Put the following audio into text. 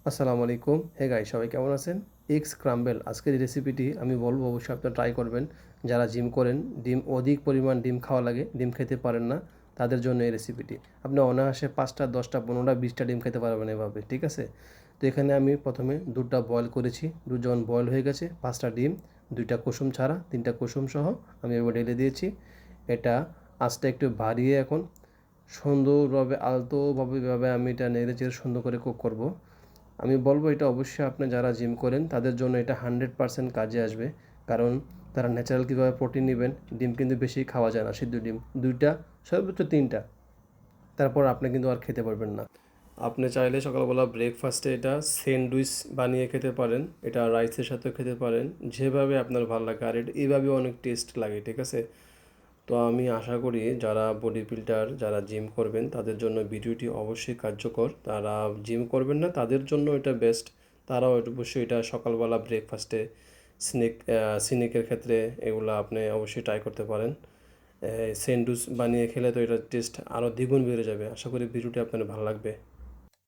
আসসালামু আলাইকুম। Hey guys, সবাই কেমন আছেন? এগ স্ক্রাম্বল আজকের এই রেসিপিটি আমি বলবো, অবশ্যই আপনারা ট্রাই করবেন। যারা জিম করেন, অধিক পরিমাণ ডিম খাওয়া লাগে, ডিম খেতে পারেন না, তাদের জন্য এই রেসিপিটি। আপনি অনায়াসে ৫টা, ১০টা, ১৫টা, ২০টা ডিম খেতে পারবেন এভাবে, ঠিক আছে? তো এখানে আমি প্রথমে দুধটা বয়েল করেছি। দুধ যখন বয়েল হয়ে গেছে, ৫টা ডিম, ২টা কুসুম ছাড়া, 3টা কুসুম সহ আমি এবার ঢেলে দিয়েছি। এটা আঁচটা একটু বাড়িয়ে এখন সুন্দরভাবে আলতোভাবে আমি এটা নেড়েচেড়ে সুন্দর করে কুক করব। আমি বলবো এটা অবশ্যই আপনি যারা জিম করেন তাদের জন্য এটা 100% কাজে আসবে। কারণ তারা ন্যাচারাল কীভাবে প্রোটিন নেবেন, ডিম কিন্তু বেশি খাওয়া যায় না, সিদ্ধ ডিম 2টা, সর্বোচ্চ 3টা, তারপর আপনি কিন্তু আর খেতে পারবেন না। আপনি চাইলে সকালবেলা ব্রেকফাস্টে এটা স্যান্ডউইচ বানিয়ে খেতে পারেন, এটা রাইসের সাথেও খেতে পারেন, যেভাবে আপনার ভালো লাগে। আর এটা এইভাবেও অনেক টেস্ট লাগে, ঠিক আছে? তো আমি আশা করি যারা বডি বিল্ডার, যারা জিম করবেন তাদের জন্য ভিডিওটি অবশ্যই কার্যকর। তারা জিম করবেন না, তাদের জন্য এটা বেস্ট। তারাও অবশ্যই এটা সকালবেলা ব্রেকফাস্টে স্ন্যাকের ক্ষেত্রে এগুলো আপনি অবশ্যই ট্রাই করতে পারেন। স্যান্ডউইচ বানিয়ে খেলে তো এটার টেস্ট আরও দ্বিগুণ বেড়ে যাবে। আশা করি ভিডিওটি আপনার ভালো লাগবে।